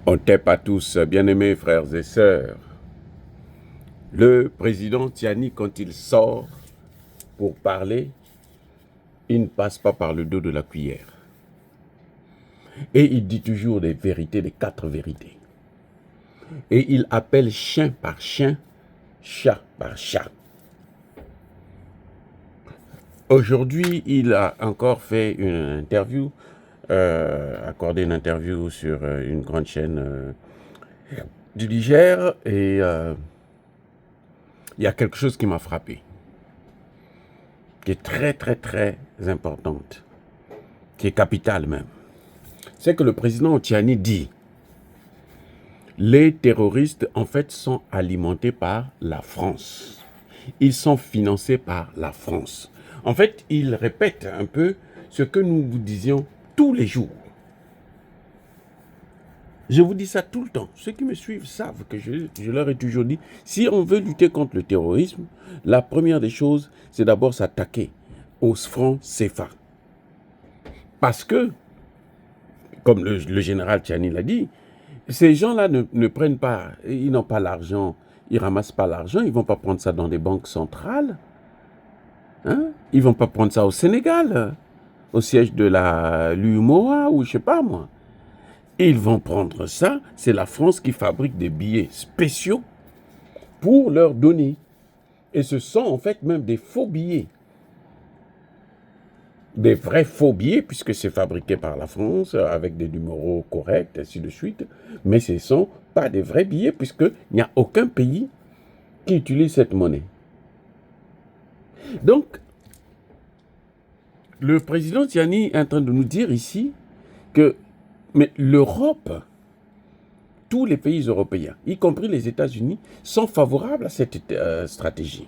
On tape à tous, bien-aimés frères et sœurs. Le président Tiani, quand il sort pour parler, il ne passe pas par le dos de la cuillère. Et il dit toujours des vérités, des 4 vérités. Et il appelle chien par chien, chat par chat. Aujourd'hui, il a encore fait une interview, accordé une interview sur une grande chaîne du Niger. Et il y a quelque chose qui m'a frappé, qui est très, très, très importante, qui est capitale même. C'est que le président Tiani dit les terroristes, en fait, sont alimentés par la France. Ils sont financés par la France. En fait, il répète un peu ce que nous vous disions tous les jours. Je vous dis ça tout le temps. Ceux qui me suivent savent que je leur ai toujours dit, si on veut lutter contre le terrorisme, la première des choses, c'est d'abord s'attaquer aux francs CFA. Parce que, comme le général Tiani l'a dit, ces gens-là ne prennent pas, ils n'ont pas l'argent, ils ramassent pas l'argent, ils vont pas prendre ça dans des banques centrales. Hein? Ils vont pas prendre ça au Sénégal, au siège de l'UMOA ou je sais pas moi. Ils vont prendre ça, c'est la France qui fabrique des billets spéciaux pour leur donner. Et ce sont en fait même des faux billets. Des vrais faux billets, puisque c'est fabriqué par la France, avec des numéros corrects, ainsi de suite. Mais ce ne sont pas des vrais billets, puisqu'il n'y a aucun pays qui utilise cette monnaie. Donc, le président Tiani est en train de nous dire ici que mais l'Europe, tous les pays européens, y compris les États-Unis, sont favorables à cette stratégie.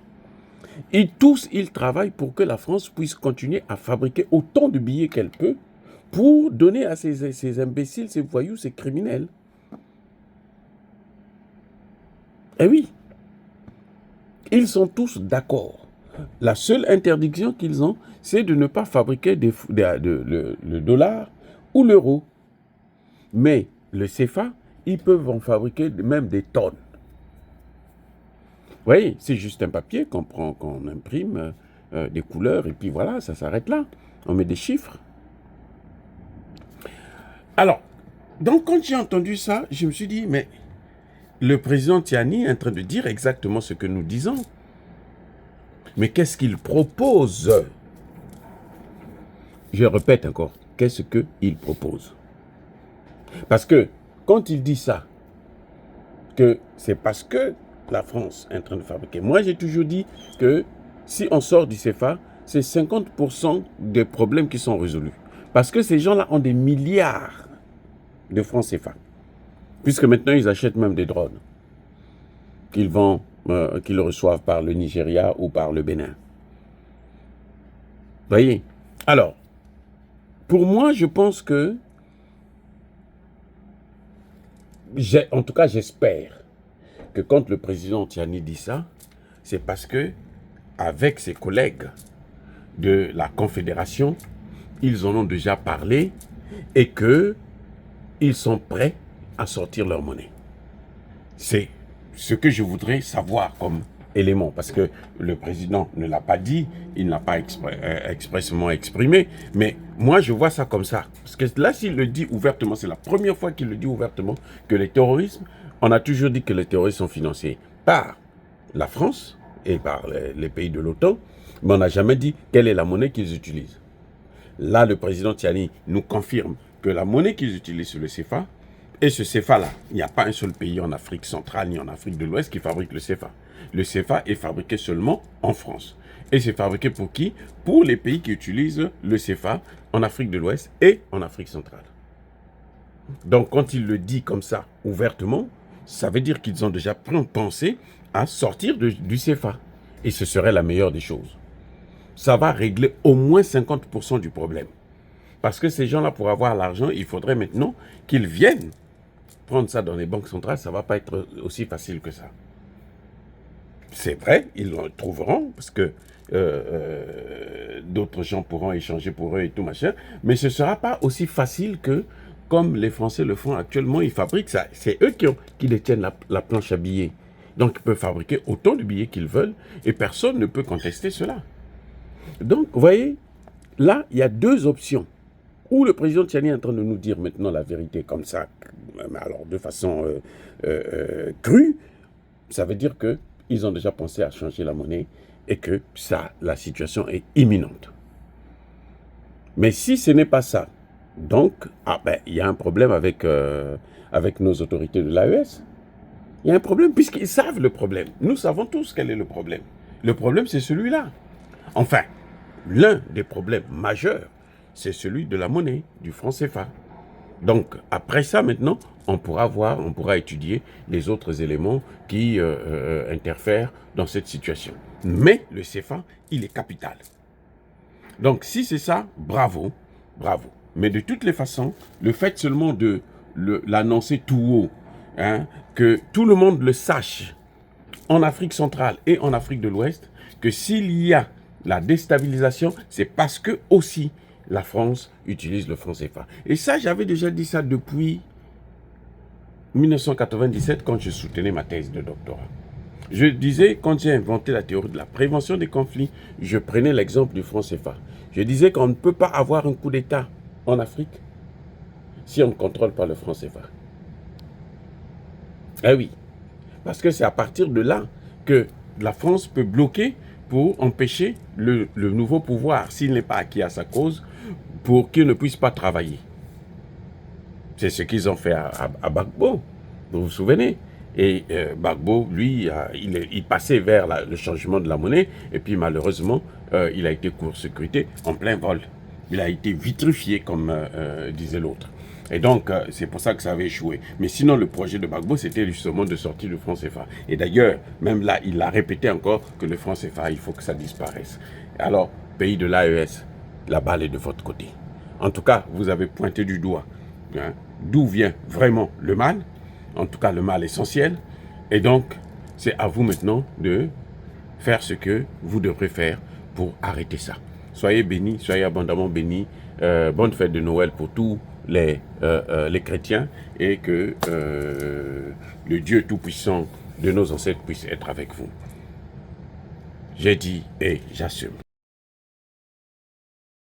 Et tous, ils travaillent pour que la France puisse continuer à fabriquer autant de billets qu'elle peut pour donner à ces imbéciles, ces voyous, ces criminels. Eh oui, ils sont tous d'accord. La seule interdiction qu'ils ont, c'est de ne pas fabriquer le dollar ou l'euro. Mais le CFA, ils peuvent en fabriquer même des tonnes. Vous voyez, c'est juste un papier qu'on prend, qu'on imprime, des couleurs, et puis voilà, ça s'arrête là. On met des chiffres. Alors, donc quand j'ai entendu ça, je me suis dit, mais le président Tiani est en train de dire exactement ce que nous disons. Mais qu'est-ce qu'il propose? Je répète encore, qu'est-ce qu'il propose? Parce que quand il dit ça, que c'est parce que la France est en train de fabriquer. Moi, j'ai toujours dit que si on sort du CFA, c'est 50% des problèmes qui sont résolus. Parce que ces gens-là ont des milliards de francs CFA. Puisque maintenant, ils achètent même des drones qu'ils reçoivent par le Nigeria ou par le Bénin. Vous voyez? Alors, pour moi, je pense que, en tout cas, j'espère que quand le président Tiani dit ça, c'est parce que, avec ses collègues de la Confédération, ils en ont déjà parlé et qu'ils sont prêts à sortir leur monnaie. C'est ce que je voudrais savoir comme élément, parce que le président ne l'a pas dit, il ne l'a pas expressément exprimé, mais moi je vois ça comme ça. Parce que là, s'il le dit ouvertement, c'est la première fois qu'il le dit ouvertement, que les terrorismes, on a toujours dit que les terroristes sont financés par la France et par les pays de l'OTAN, mais on n'a jamais dit quelle est la monnaie qu'ils utilisent. Là, le président Tiani nous confirme que la monnaie qu'ils utilisent, c'est le CFA. Et ce CFA-là, il n'y a pas un seul pays en Afrique centrale ni en Afrique de l'Ouest qui fabrique le CFA. Le CFA est fabriqué seulement en France. Et c'est fabriqué pour qui? Pour les pays qui utilisent le CFA en Afrique de l'Ouest et en Afrique centrale. Donc, quand il le dit comme ça, ouvertement, ça veut dire qu'ils ont déjà pensé à sortir du CFA. Et ce serait la meilleure des choses. Ça va régler au moins 50% du problème. Parce que ces gens-là, pour avoir l'argent, il faudrait maintenant qu'ils viennent prendre ça dans les banques centrales. Ça ne va pas être aussi facile que ça. C'est vrai, ils le trouveront, parce que d'autres gens pourront échanger pour eux et tout machin, mais ce ne sera pas aussi facile que comme les Français le font actuellement. Ils fabriquent ça. C'est eux qui détiennent la planche à billets. Donc, ils peuvent fabriquer autant de billets qu'ils veulent et personne ne peut contester cela. Donc, vous voyez, là, il y a deux options. Ou le président Tiani est en train de nous dire maintenant la vérité comme ça, alors de façon crue, ça veut dire qu'ils ont déjà pensé à changer la monnaie et que la situation est imminente. Mais si ce n'est pas ça, donc, il y a un problème avec nos autorités de l'AES. Il y a un problème puisqu'ils savent le problème. Nous savons tous quel est le problème. Le problème, c'est celui-là. Enfin, l'un des problèmes majeurs, c'est celui de la monnaie, du franc CFA. Donc, après ça, maintenant, on pourra étudier les autres éléments qui interfèrent dans cette situation. Mais le CFA, il est capital. Donc, si c'est ça, bravo, bravo. Mais de toutes les façons, le fait seulement de l'annoncer tout haut, que tout le monde le sache, en Afrique centrale et en Afrique de l'Ouest, que s'il y a la déstabilisation, c'est parce que aussi la France utilise le franc CFA. Et ça, j'avais déjà dit ça depuis 1997 quand je soutenais ma thèse de doctorat. Je disais, quand j'ai inventé la théorie de la prévention des conflits, je prenais l'exemple du franc CFA. Je disais qu'on ne peut pas avoir un coup d'État en Afrique si on ne contrôle pas le franc CFA. Eh oui, parce que c'est à partir de là que la France peut bloquer pour empêcher le nouveau pouvoir, s'il n'est pas acquis à sa cause, pour qu'il ne puisse pas travailler. C'est ce qu'ils ont fait à Gbagbo, vous vous souvenez. Et Gbagbo, lui, il passait vers le changement de la monnaie, et puis malheureusement, il a été court-circuité en plein vol. Il a été vitrifié, comme disait l'autre. Et donc, c'est pour ça que ça avait échoué. Mais sinon, le projet de Gbagbo, c'était justement de sortir du franc CFA. Et d'ailleurs, même là, il a répété encore que le franc CFA, il faut que ça disparaisse. Alors, pays de l'AES, la balle est de votre côté. En tout cas, vous avez pointé du doigt d'où vient vraiment le mal, en tout cas le mal essentiel. Et donc, c'est à vous maintenant de faire ce que vous devrez faire pour arrêter ça. Soyez bénis, soyez abondamment bénis. Bonne fête de Noël pour tous les chrétiens et que le Dieu Tout-Puissant de nos ancêtres puisse être avec vous. J'ai dit et j'assume.